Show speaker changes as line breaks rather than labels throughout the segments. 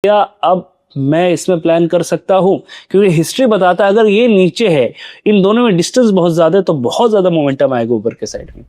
क्या अब मैं इसमें प्लान कर सकता हूं? क्योंकि हिस्ट्री बताता है अगर ये नीचे है, इन दोनों में डिस्टेंस बहुत ज्यादा है, तो बहुत ज्यादा मोमेंटम आएगा ऊपर के साइड में।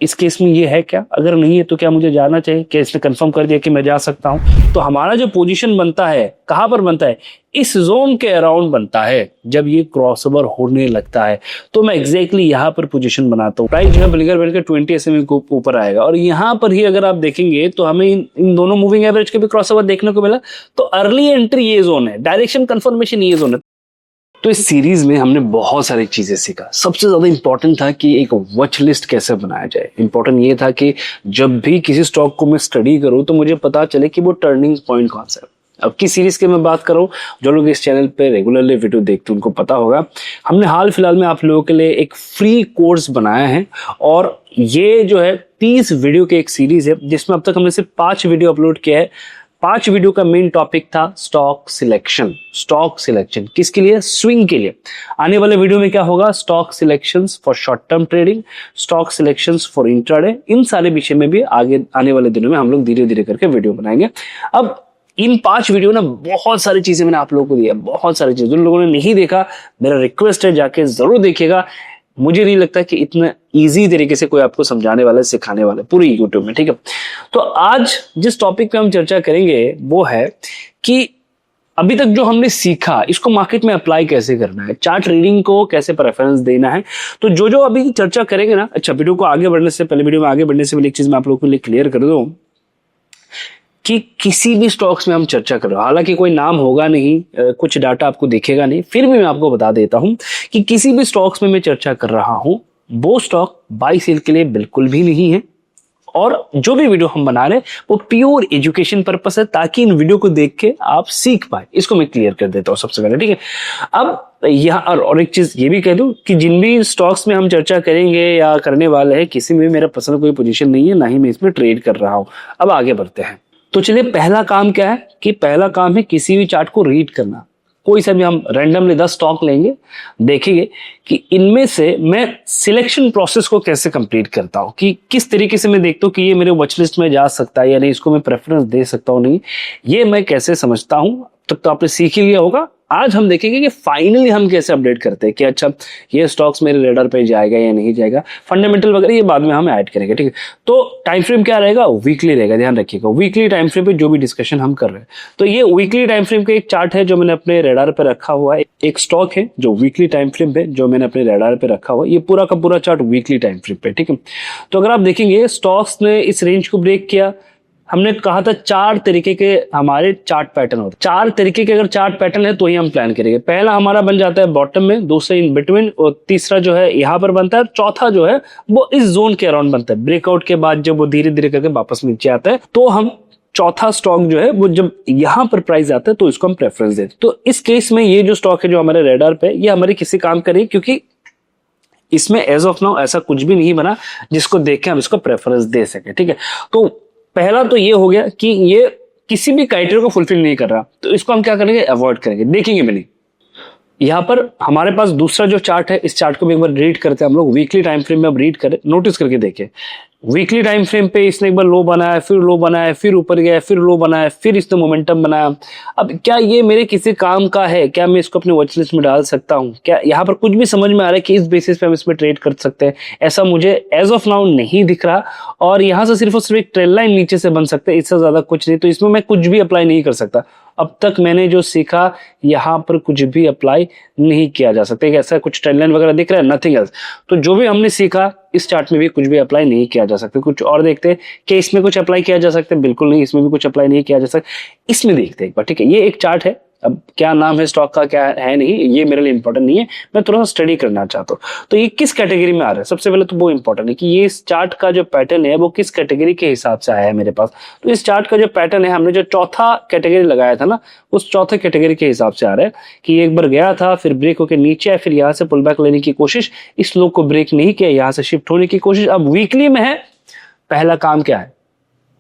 इस केस में ये है क्या? अगर नहीं है तो क्या मुझे जाना चाहिए? क्या इसने कंफर्म कर दिया कि मैं जा सकता हूं? तो हमारा जो पोजीशन बनता है कहां पर बनता है? इस जोन के अराउंड बनता है जब ये क्रॉसओवर होने लगता है। तो मैं एग्जैक्टली यहां पर पोजीशन बनाता हूं। प्राइस जो है बिलिंगर बैंड के 20 SMA के ऊपर आएगा, और यहां पर ही अगर आप देखेंगे तो हमें इन दोनों मूविंग एवरेज के भी क्रॉसओवर देखने को मिला। तो अर्ली एंट्री ये जोन है, डायरेक्शन कंफर्मेशन ये जोन है। तो इस सीरीज में हमने बहुत सारी चीजें सीखा। सबसे ज्यादा इंपॉर्टेंट था कि एक वॉच लिस्ट कैसे बनाया जाए। इंपॉर्टेंट ये था कि जब भी किसी स्टॉक को मैं स्टडी करूं तो मुझे पता चले कि वो टर्निंग पॉइंट कौन सा है। अब की सीरीज की मैं बात करूं, जो लोग इस चैनल पे रेगुलरली वीडियो देखते हैं उनको पता होगा, हमने हाल फिलहाल में आप लोगों के लिए एक फ्री कोर्स बनाया है। और ये जो है 30 वीडियो की एक सीरीज है, जिसमें अब तक हमने सिर्फ 5 वीडियो अपलोड किया है। 5 वीडियो का मेन टॉपिक था स्टॉक सिलेक्शन। स्टॉक सिलेक्शन किसके लिए? स्विंग के लिए। आने वाले वीडियो में क्या होगा? Stock selections for short term trading, stock selections for intraday. इन सारे विषय में भी आगे आने वाले दिनों में हम लोग धीरे धीरे करके वीडियो बनाएंगे। अब इन 5 वीडियो ना बहुत सारी चीजें मैंने आप लोगों को दिया, बहुत सारी चीजें। जिन लोगों ने नहीं देखा, मेरा रिक्वेस्ट है जाके जरूर देखिएगा। मुझे नहीं लगता कि इतना इजी तरीके से कोई आपको समझाने वाला है, सिखाने वाला है पूरी यूट्यूब में, ठीक है। तो आज जिस टॉपिक पे हम चर्चा करेंगे वो है कि अभी तक जो हमने सीखा इसको मार्केट में अप्लाई कैसे करना है, चार्ट रीडिंग को कैसे प्रेफरेंस देना है। तो जो अभी चर्चा करेंगे ना, अच्छा वीडियो को आगे बढ़ने से पहले, वीडियो में आगे बढ़ने से पहले एक चीज मैं आप लोगों के लिए क्लियर कर दूं कि किसी भी स्टॉक्स में हम चर्चा कर रहे हो, हालांकि कोई नाम होगा नहीं, कुछ डाटा आपको दिखेगा नहीं, फिर भी मैं आपको बता देता हूं कि किसी भी स्टॉक्स में मैं चर्चा कर रहा हूं वो स्टॉक बाई सेल के लिए बिल्कुल भी नहीं है। और जो भी वीडियो हम बना रहे हैं वो प्योर एजुकेशन पर्पस है, ताकि इन वीडियो को देख के आप सीख पाए। इसको मैं क्लियर कर देता हूं सबसे पहले, ठीक है। अब यहाँ और एक चीज ये भी कह दूं कि जिन भी स्टॉक्स में हम चर्चा करेंगे या करने वाले हैं, किसी में भी मेरा पसंद कोई पोजीशन नहीं है, ना ही मैं इसमें ट्रेड कर रहा हूं। अब आगे बढ़ते हैं। तो चलिए, पहला काम क्या है कि पहला काम है किसी भी चार्ट को रीड करना। कोई सा भी हम रैंडमली 10 स्टॉक लेंगे, देखेंगे कि इनमें से मैं सिलेक्शन प्रोसेस को कैसे कंप्लीट करता हूं, कि किस तरीके से मैं देखता हूं कि ये मेरे वॉच लिस्ट में जा सकता है या नहीं, इसको मैं प्रेफरेंस दे सकता हूं नहीं, ये मैं कैसे समझता हूं। तब तो आपने सीख ही लिया होगा। आज हम देखेंगे कि फाइनली हम कैसे अपडेट करते हैं कि अच्छा ये स्टॉक्स मेरे रेडर पे जाएगा या नहीं जाएगा। फंडामेंटल वगैरह ये बाद में हम ऐड करेंगे, ठीक है। तो टाइम फ्रेम क्या रहेगा? वीकली रहेगा, ध्यान रखिएगा। वीकली टाइम फ्रेम पे जो भी डिस्कशन हम कर रहे हैं, तो ये वीकली टाइम फ्रेम का एक चार्ट है जो मैंने अपने रेडार पे रखा हुआ है। एक स्टॉक है जो वीकली टाइम फ्रेम पे जो मैंने अपने रेडार पे रखा हुआ है। ये पूरा का पूरा चार्ट वीकली टाइम फ्रेम पे, ठीक है। तो अगर आप देखेंगे स्टॉक्स ने इस रेंज को ब्रेक किया। हमने कहा था 4 तरीके के हमारे चार्ट पैटर्न होते हैं। 4 तरीके के अगर चार्ट पैटर्न है तो ही हम प्लान करेंगे। पहला हमारा बन जाता है बॉटम में, दूसरा इन बिटवीन, और तीसरा जो है यहाँ पर बनता है, चौथा जो है वो इस जोन के अराउंड बनता है। ब्रेकआउट के बाद जब वो धीरे धीरे करके वापस नीचे आता है तो हम चौथा स्टॉक जो है वो जब यहाँ पर प्राइस आता है तो इसको हम प्रेफरेंस देते। तो इस केस में ये जो स्टॉक है जो हमारे रेडार पे, ये हमारे किसी काम का नहीं, क्योंकि इसमें एज ऑफ नाउ ऐसा कुछ भी नहीं बना जिसको देख के हम इसको प्रेफरेंस दे सके, ठीक है। तो पहला तो ये हो गया कि ये किसी भी क्राइटेरिया को फुलफिल नहीं कर रहा, तो इसको हम क्या करेंगे? अवॉइड करेंगे, देखेंगे भी नहीं। यहाँ पर हमारे पास दूसरा जो चार्ट है, इस चार्ट को भी एक बार रीड करते हैं हम लोग। वीकली टाइम फ्रेम में अब रीड करें, नोटिस करके देखें। वीकली टाइम फ्रेम पे इसने एक बार लो बनाया, फिर लो बनाया, फिर ऊपर गया, फिर लो बनाया, फिर इसने मोमेंटम बनाया। अब क्या ये मेरे किसी काम का है? क्या मैं इसको अपने वॉच लिस्ट में डाल सकता हूँ? क्या यहाँ पर कुछ भी समझ में आ रहा है कि इस बेसिस पे हम इसमें ट्रेड कर सकते हैं? ऐसा मुझे एज ऑफ नाउ नहीं दिख रहा। और यहाँ से सिर्फ और सिर्फ एक ट्रेल लाइन नीचे से बन सकते हैं, इससे ज्यादा कुछ नहीं। तो इसमें मैं कुछ भी अप्लाई नहीं कर सकता। अब तक मैंने जो सीखा यहाँ पर कुछ भी अप्लाई नहीं किया जा सकता। ऐसा कुछ ट्रेंड लाइन वगैरह दिख रहा है, नथिंग एल्स। तो जो भी हमने सीखा इस चार्ट में भी कुछ भी अप्लाई नहीं किया जा सकता। कुछ और देखते हैं कि इसमें कुछ अप्लाई किया जा सकता है, बिल्कुल नहीं, इसमें भी कुछ अप्लाई नहीं किया जा सकता। इसमें देखते हैं एक बार, ठीक है। ये एक चार्ट है, अब क्या नाम है स्टॉक का क्या है नहीं, ये मेरे लिए इंपॉर्टेंट नहीं है, मैं थोड़ा सा स्टडी करना चाहता हूँ। तो ये किस कैटेगरी में आ रहा है, सबसे पहले तो वो इंपॉर्टेंट है कि ये इस चार्ट का जो पैटर्न है वो किस कैटेगरी के हिसाब से आया है मेरे पास। तो इस चार्ट का जो पैटर्न है, हमने जो चौथा कैटेगरी लगाया था ना, उस चौथे कैटेगरी के हिसाब से आ रहा है कि एक बार गया था, फिर ब्रेक होकर नीचे आया, फिर यहाँ से पुल बैक लेने की कोशिश, इस लो को ब्रेक नहीं किया, यहाँ से शिफ्ट होने की कोशिश। अब वीकली में है, पहला काम क्या है?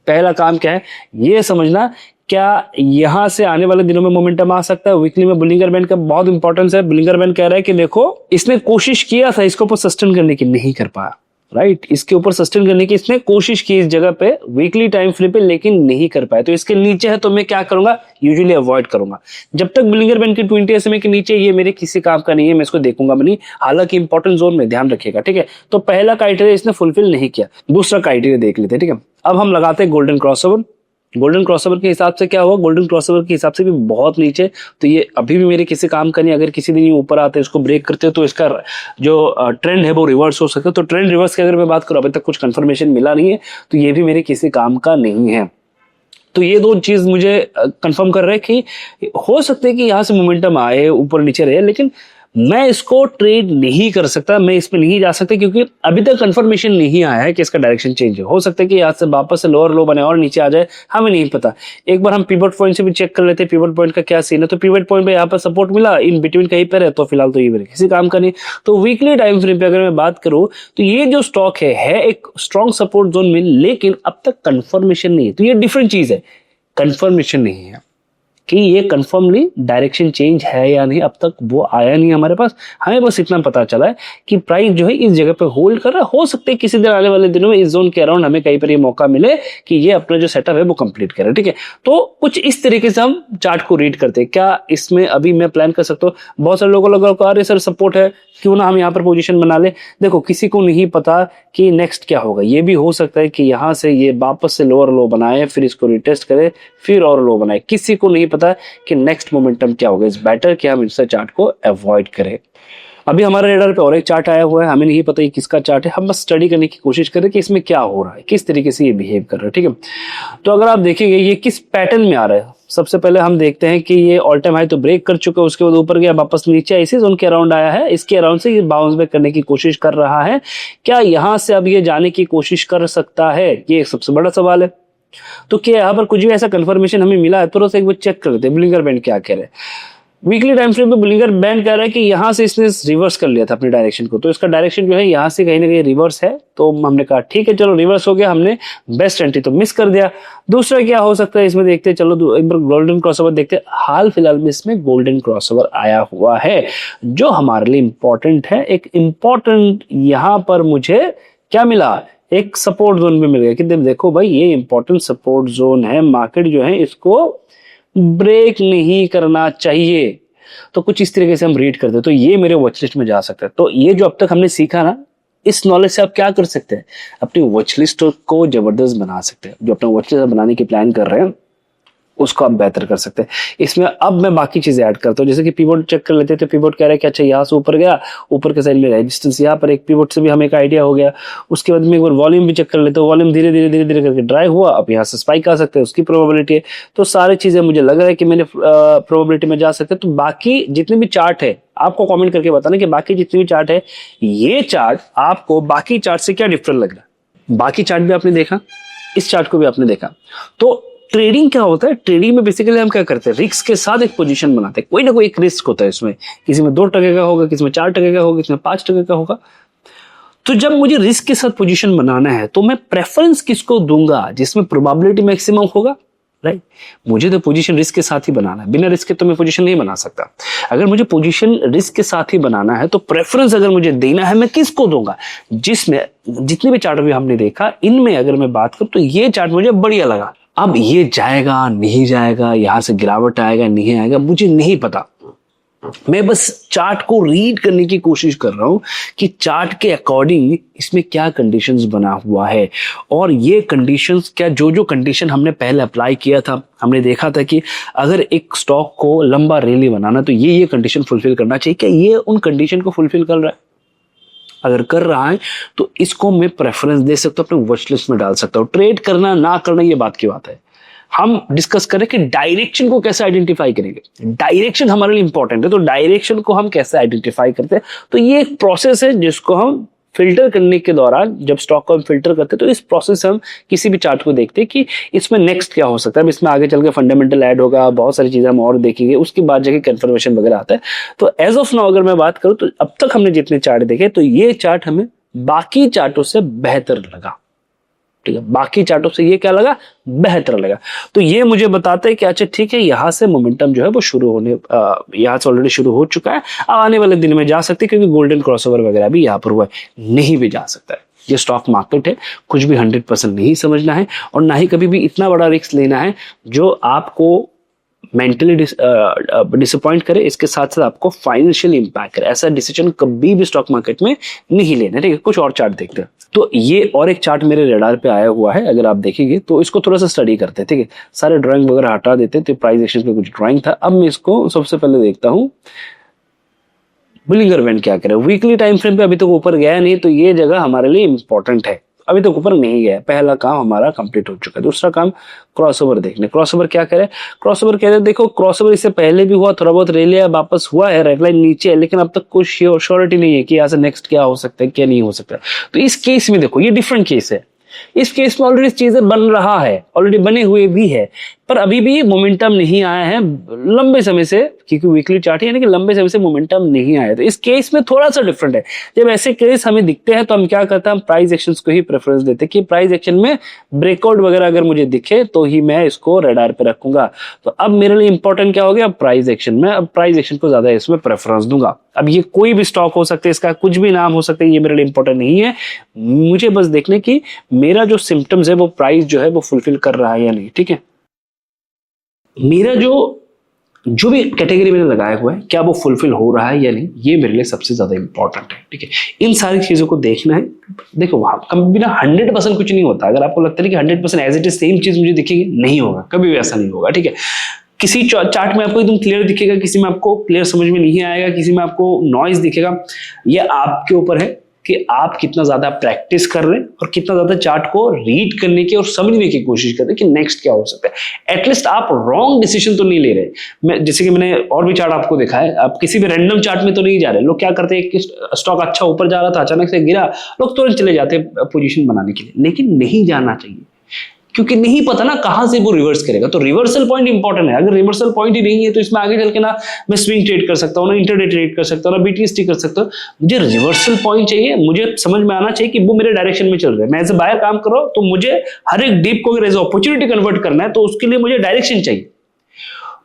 पहला काम क्या है ये समझना, क्या यहां से आने वाले दिनों में मोमेंटम आ सकता है? वीकली में बुलिंगर बैंड का बहुत इंपॉर्टेंस है। बुलिंगर बैंड कह रहा है कि देखो इसने कोशिश किया था इसको सस्टेन करने की, नहीं कर पाया। राइट, इसके ऊपर सस्टेन करने की इसने कोशिश की इस जगह पे वीकली टाइम फ्रेम पे, लेकिन नहीं कर पाए। तो इसके नीचे है तो मैं क्या करूंगा, यूजुअली अवॉइड करूंगा। जब तक बिलिंगर बैंड की 20 SMA के नीचे, ये मेरे किसी काम का नहीं है, मैं इसको देखूंगा नहीं। हालांकि इंपॉर्टेंट जोन में ध्यान रखिएगा, ठीक है। तो पहला क्राइटेरिया इसने फुलफिल नहीं किया, दूसरा क्राइटेरिया देख लेते हैं, ठीक है। अब हम लगाते हैं गोल्डन क्रॉसओवर। गोल्डन क्रॉसओवर के हिसाब से क्या हुआ, गोल्डन क्रॉसओवर के हिसाब से भी बहुत नीचे, तो ये अभी भी मेरे किसी काम का नहीं। अगर किसी दिन ये ऊपर आते हैं, इसको ब्रेक करते हैं, तो इसका जो ट्रेंड है वो रिवर्स हो सकता है। तो ट्रेंड रिवर्स की अगर मैं बात करूं, अभी तक कुछ कंफर्मेशन मिला नहीं है, तो ये भी मेरे किसी काम का नहीं है। तो ये दो चीज मुझे कंफर्म कर रहे हैं कि हो सकता है कि यहां से मोमेंटम आए, ऊपर नीचे रहे, लेकिन मैं इसको ट्रेड नहीं कर सकता, मैं इस पे नहीं जा सकता, क्योंकि अभी तक कंफर्मेशन नहीं आया है कि इसका डायरेक्शन चेंज है। हो सकता है कि यहाँ से वापस से लोअर लो बने और नीचे आ जाए, हमें नहीं पता। एक बार हम पिवट पॉइंट से भी चेक कर लेते हैं, पिवट पॉइंट का क्या सीन है। तो पिवट पॉइंट पे यहाँ पर सपोर्ट मिला, इन बिटवीन कहीं पर है, तो फिलहाल तो ये मेरे किसी काम का नहीं। तो वीकली टाइम फ्रेम पे अगर मैं बात करूं, तो ये जो स्टॉक है एक स्ट्रॉन्ग सपोर्ट जोन में, लेकिन अब तक कंफर्मेशन नहीं है। तो ये डिफरेंट चीज है, कंफर्मेशन नहीं है कि ये कंफर्मली डायरेक्शन चेंज है या नहीं, अब तक वो आया नहीं हमारे पास। हमें बस इतना पता चला है कि प्राइस जो है इस जगह पे होल्ड कर रहा है। हो सकता है किसी दिन आने वाले दिनों में इस जोन के अराउंड हमें कहीं पर ये मौका मिले कि ये अपना जो सेटअप है वो कंप्लीट करे, ठीक है। तो कुछ इस तरीके से हम चार्ट को रीड करते हैं। क्या इसमें अभी मैं प्लान कर सकता हूँ? बहुत सारे लोगों लगा अरे सर सपोर्ट है, क्यों ना हम यहाँ पर पोजीशन बना ले। देखो, किसी को नहीं पता कि नेक्स्ट क्या होगा। ये भी हो सकता है कि यहाँ से ये वापस से लोअर लो बनाए, फिर इसको रिटेस्ट करे, फिर और लो बनाए। किसी को नहीं पता कि नेक्स्ट मोमेंटम क्या होगा। इट्स बेटर कि हम इस चार्ट को अवॉइड करें। अभी हमारे रेडर पे और एक चार्ट आया हुआ है, हमें नहीं पता ये किसका चार्ट है। हम बस स्टडी करने की कोशिश करें कि इसमें क्या हो रहा है, किस तरीके से ये बिहेव कर रहा है, ठीक है। तो अगर आप देखेंगे ये किस पैटर्न में आ रहा है, सबसे पहले हम देखते हैं कि ये ऑल टाइम हाई तो ब्रेक कर चुका है, उसके बाद ऊपर गया, वापस नीचे इसी जोन के अराउंड आया है। इसके अराउंड से ये बाउंस बैक करने की कोशिश कर रहा है। क्या यहां से अब ये जाने की कोशिश कर सकता है, ये एक सबसे बड़ा सवाल है। तो क्या यहाँ पर कुछ भी ऐसा कंफर्मेशन हमें मिला है? तो एक बार चेक कर लेते हैं बिलिंगर बैंड क्या कह रहे हैं। वीकली टाइम फ्रेम पे बिलिंगर बैंड कह रहा है कि यहां से इसने रिवर्स कर लिया था अपनी डायरेक्शन को, तो इसका डायरेक्शन जो है यहां से कहीं ना कहीं रिवर्स है। तो हमने कहा ठीक है, चलो रिवर्स हो गया, हमने बेस्ट एंट्री तो मिस कर दिया। दूसरा क्या हो सकता है इसमें देखते हैं, चलो एक बार गोल्डन क्रॉसओवर देखते हैं। हाल फिलहाल में इसमें गोल्डन क्रॉसओवर आया हुआ है, जो हमारे लिए इंपॉर्टेंट है। एक इंपॉर्टेंट यहां पर मुझे क्या मिला, एक सपोर्ट जोन में मिल गया कि देखो भाई ये इंपॉर्टेंट सपोर्ट जोन है, मार्केट जो है इसको ब्रेक नहीं करना चाहिए। तो कुछ इस तरीके से हम रीड करते हैं, तो ये मेरे वॉच लिस्ट में जा सकता है। तो ये जो अब तक हमने सीखा ना, इस नॉलेज से आप क्या कर सकते हैं, अपनी वॉच लिस्ट को जबरदस्त बना सकते हैं। जो अपना वॉच लिस्ट बनाने की प्लान कर रहे हैं उसको आप बेहतर कर सकते हैं। इसमें अब मैं बाकी चीजें ऐड करता हूँ, जैसे कि पिवोट चेक कर लेते हैं। तो पिवोट कह रहा है कि अच्छा यहाँ से ऊपर गया, ऊपर के साइड में रेजिस्टेंस यहाँ पर, एक पिवोट से भी हमें एक आइडिया हो गया। उसके बाद में एक बार वॉल्यूम भी चेक कर लेते हैं। वॉल्यूम धीरे धीरे धीरे धीरे करके ड्राई हुआ, अब यहाँ से स्पाइक आ सकते हैं, उसकी प्रोबेबिलिटी है। तो सारी चीजें मुझे लग रहा है कि मैंने प्रोबेबिलिटी में जा सकते हैं। तो बाकी जितने भी चार्ट है आपको कमेंट करके बताना कि बाकी जितने भी चार्ट है, ये चार्ट आपको बाकी चार्ट से क्या डिफरेंट लग रहा है। बाकी चार्ट भी आपने देखा, इस चार्ट को भी आपने देखा। तो ट्रेडिंग क्या होता है, ट्रेडिंग में बेसिकली हम क्या करते हैं, रिस्क के साथ एक पोजीशन बनाते हैं। कोई ना कोई एक रिस्क होता है इसमें, किसी में 2% का होगा, किसी में 4% का होगा, किसी में 5% का होगा। तो जब मुझे रिस्क के साथ पोजीशन बनाना है तो मैं प्रेफरेंस किसको दूंगा, जिसमें प्रोबेबिलिटी मैक्सिमम होगा, राइट। मुझे तो पोजीशन रिस्क के साथ ही बनाना है, बिना रिस्क के तो मैं पोजीशन नहीं बना सकता। अगर मुझे पोजीशन रिस्क के साथ ही बनाना है तो प्रेफरेंस अगर मुझे देना है, मैं किसको दूंगा, जिसमें जितने भी चार्ट भी हमने देखा इनमें अगर मैं बात करूं तो ये चार्ट मुझे बढ़िया लगा। अब ये जाएगा नहीं जाएगा, यहां से गिरावट आएगा नहीं आएगा, मुझे नहीं पता। मैं बस चार्ट को रीड करने की कोशिश कर रहा हूं कि चार्ट के अकॉर्डिंग इसमें क्या कंडीशंस बना हुआ है। और ये कंडीशंस क्या, जो कंडीशन हमने पहले अप्लाई किया था, हमने देखा था कि अगर एक स्टॉक को लंबा रैली बनाना तो ये कंडीशन फुलफिल करना चाहिए। क्या ये उन कंडीशन को फुलफिल कर रहा है? अगर कर रहा है तो इसको मैं प्रेफरेंस दे सकता हूं, अपने वॉच लिस्ट में डाल सकता हूं। ट्रेड करना ना करना ये बात की बात है। हम डिस्कस करें कि डायरेक्शन को कैसे आइडेंटिफाई करेंगे। डायरेक्शन हमारे लिए इंपॉर्टेंट है, तो डायरेक्शन को हम कैसे आइडेंटिफाई करते हैं, तो ये एक प्रोसेस है जिसको हम फिल्टर करने के दौरान, जब स्टॉक को हम फिल्टर करते हैं तो इस प्रोसेस से हम किसी भी चार्ट को देखते हैं कि इसमें नेक्स्ट क्या हो सकता है। अब इसमें आगे चल के फंडामेंटल ऐड होगा, बहुत सारी चीजें हम और देखेंगे, उसके बाद जाके कंफर्मेशन वगैरह आता है। तो एज ऑफ नाउ अगर मैं बात करूं तो अब तक हमने जितने चार्ट देखे, तो ये चार्ट हमें बाकी चार्टों से बेहतर लगा, ठीक है। बाकी चार्टों से ये क्या लगा, बेहतर लगा। तो ये मुझे बताता है कि अच्छा ठीक है, यहां से मोमेंटम जो है वो शुरू होने, यहां से ऑलरेडी शुरू हो चुका है, आने वाले दिन में जा सकते हैं, क्योंकि गोल्डन क्रॉसओवर वगैरह भी यहां पर हुआ है, नहीं भी जा सकता है। ये स्टॉक मार्केट है, कुछ भी 100% नहीं समझना है और ना ही कभी भी इतना बड़ा रिस्क लेना है जो आपको मेंटली डिसअपॉइंट करे, इसके साथ साथ आपको फाइनेंशियल इंपैक्ट करे। ऐसा डिसीजन कभी भी स्टॉक मार्केट में नहीं लेना, ठीक है। कुछ और चार्ट देखते हैं। तो ये और एक चार्ट मेरे रडार पे आया हुआ है, अगर आप देखेंगे तो इसको थोड़ा सा स्टडी करते हैं, ठीक है। सारे ड्राइंग वगैरह हटा देते तो प्राइस एक्शन पे कुछ ड्राइंग था। अब मैं इसको सबसे पहले देखता हूँ बुलिंगर बैंड क्या करे। वीकली टाइम फ्रेम पे अभी तक ऊपर गया नहीं, तो ये जगह हमारे लिए इंपॉर्टेंट है। अभी तक ऊपर नहीं गया, पहला काम हमारा कंप्लीट हो चुका है। दूसरा काम क्रॉसओवर देखने। क्रॉसओवर क्या करे, क्रॉसओवर कहते हैं, देखो क्रॉसओवर इससे पहले भी हुआ, थोड़ा बहुत रेलिया वापस हुआ है, रेड लाइन नीचे है, लेकिन अब तक कुछ श्योरिटी नहीं है कि यहाँ से नेक्स्ट क्या हो सकता है क्या नहीं हो सकता। तो इस केस में देखो ये डिफरेंट केस है। इस केस में ऑलरेडी चीजें बन रहा है, ऑलरेडी बने हुए भी है, पर अभी भी मोमेंटम नहीं आया है लंबे समय से, क्योंकि वीकली चार्ट है, यानी कि लंबे समय से मोमेंटम नहीं आया। तो इस केस में थोड़ा सा डिफरेंट है। जब ऐसे केस हमें दिखते हैं तो हम क्या करते हैं, हम प्राइस एक्शंस को ही प्रेफरेंस देते हैं कि प्राइस एक्शन में ब्रेकआउट वगैरह अगर मुझे दिखे तो ही मैं इसको रडार पे रखूंगा। तो अब मेरे लिए इंपॉर्टेंट क्या हो गया, प्राइस एक्शन में, अब प्राइस एक्शन को ज्यादा इसमें प्रेफरेंस दूंगा। अब ये कोई भी स्टॉक हो सकता है, इसका कुछ भी नाम हो सकता है, ये मेरे लिए इंपॉर्टेंट नहीं है। मुझे बस देखने की मेरा जो सिम्टम्स है वो प्राइस जो है वो फुलफिल कर रहा है या नहीं, ठीक है। मेरा जो भी कैटेगरी मैंने लगाया हुआ है क्या वो फुलफिल हो रहा है या नहीं, ये मेरे लिए सबसे ज्यादा इंपॉर्टेंट है, ठीक है। इन सारी चीजों को देखना है। देखो कभी भी ना 100% कुछ नहीं होता। अगर आपको लगता है कि 100% एज इट इज सेम चीज मुझे दिखेगी, नहीं होगा, कभी भी ऐसा नहीं होगा, ठीक है। किसी चार्ट में आपको एकदम क्लियर दिखेगा, किसी में आपको क्लियर समझ में नहीं आएगा, किसी में आपको नॉइज दिखेगा। ये आपके ऊपर है कि आप कितना ज्यादा प्रैक्टिस कर रहे हैं और कितना ज्यादा चार्ट को रीड करने की और समझने की कोशिश कर रहे हैं कि नेक्स्ट क्या हो सकता है। एटलीस्ट आप रॉन्ग डिसीजन तो नहीं ले रहे। मैं जैसे कि मैंने और भी चार्ट आपको दिखा है, आप किसी भी रैंडम चार्ट में तो नहीं जा रहे। लोग क्या करते हैं कि स्टॉक अच्छा ऊपर जा रहा था, अचानक से गिरा, लोग तुरंत चले जाते हैं पोजीशन बनाने के लिए, लेकिन नहीं जाना चाहिए, क्योंकि नहीं पता ना कहां से वो रिवर्स करेगा। तो रिवर्सल पॉइंट इंपॉर्टेंट है। अगर रिवर्सल पॉइंट ही नहीं है तो इसमें आगे चल के ना मैं स्विंग ट्रेड कर सकता हूँ, ना इंटरडे ट्रेड कर सकता हूँ, ना बीटीएसटी कर सकता हूँ। मुझे रिवर्सल पॉइंट चाहिए, मुझे समझ में आना चाहिए कि वो मेरे डायरेक्शन में चल रहा है। मैं एज ए बायर काम कर रहा हूँ, तो मुझे हर एक डीप को अगर एज अपॉर्चुनिटी कन्वर्ट करना है तो उसके लिए मुझे डायरेक्शन चाहिए।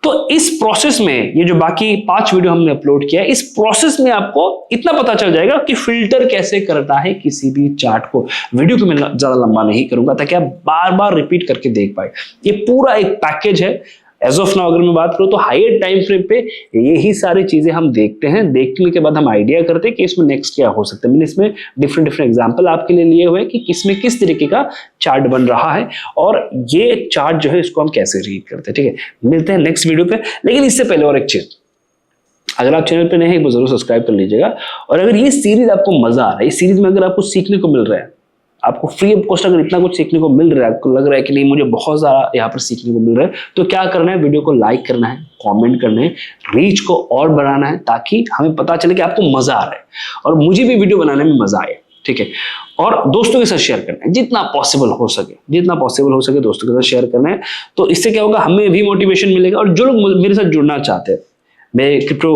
तो इस प्रोसेस में ये जो बाकी 5 वीडियो हमने अपलोड किया है, इस प्रोसेस में आपको इतना पता चल जाएगा कि फिल्टर कैसे करना है किसी भी चार्ट को। वीडियो को मैं ज्यादा लंबा नहीं करूंगा ताकि आप बार बार रिपीट करके देख पाए। ये पूरा एक पैकेज है। एज ऑफ नाउ अगर मैं बात करूं तो हायर टाइम फ्रेम पे यही सारी चीजें हम देखते हैं। देखने के बाद हम आइडिया करते हैं कि इसमें नेक्स्ट क्या हो सकता है। मैंने इसमें डिफरेंट एग्जांपल आपके लिए लिए हुए हैं कि किसमें किस तरीके का चार्ट बन रहा है और ये चार्ट जो है इसको हम कैसे रीड करते हैं, ठीक है। मिलते हैं नेक्स्ट वीडियो पे। लेकिन इससे पहले और एक चीज, अगर आप चैनल पे नए हैं एक बार जरूर सब्सक्राइब कर लीजिएगा। और अगर ये सीरीज आपको मजा आ रहा है, इस सीरीज में अगर आपको सीखने को मिल रहा है, आपको फ्री ऑफ कॉस्ट अगर इतना कुछ सीखने को मिल रहा है, आपको लग रहा है कि नहीं मुझे बहुत सारा यहाँ पर सीखने को मिल रहा है, तो क्या करना है, वीडियो को लाइक करना है, कमेंट करना है, रीच को और बढ़ाना है ताकि हमें पता चले कि आपको मजा आ रहा है और मुझे भी वीडियो बनाने में मजा आए, ठीक है। और दोस्तों के साथ शेयर करना है जितना पॉसिबल हो सके दोस्तों के साथ शेयर करना है। तो इससे क्या होगा, हमें भी मोटिवेशन मिलेगा। और जो लोग मेरे साथ जुड़ना चाहते हैं, मैं क्रिप्टो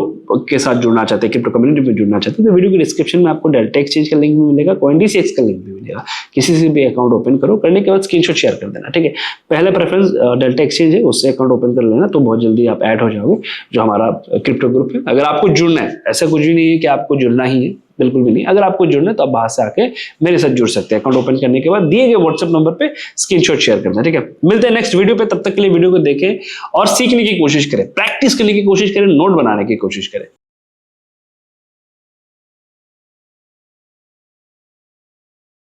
के साथ जुड़ना चाहते हैं, क्रिप्टो कम्युनिटी में जुड़ना चाहते हैं, तो वीडियो के डिस्क्रिप्शन में आपको डेल्टा एक्सचेंज का लिंक भी मिलेगा, CoinDCX का लिंक भी मिलेगा। किसी से भी अकाउंट ओपन करो, करने के बाद स्क्रीनशॉट शेयर कर देना, ठीक है। पहला प्रेफरेंस डेल्टा एक्सचेंज है, उससे अकाउंट ओपन कर लेना, तो बहुत जल्दी आप ऐड हो जाओगे जो हमारा क्रिप्टो ग्रुप है। अगर आपको जुड़ना है, ऐसा कुछ भी नहीं है कि आपको जुड़ना ही है, बिल्कुल भी नहीं। अगर आपको जुड़ना है तो आप बाहर से आके मेरे साथ जुड़ सकते हैं। अकाउंट ओपन करने के बाद दिए गए व्हाट्सएप नंबर पे स्क्रीनशॉट शेयर करना, ठीक है। मिलते हैं नेक्स्ट वीडियो पे, तब तक के लिए वीडियो को देखें और सीखने की कोशिश करें, प्रैक्टिस करने की कोशिश करें, नोट बनाने की कोशिश करें।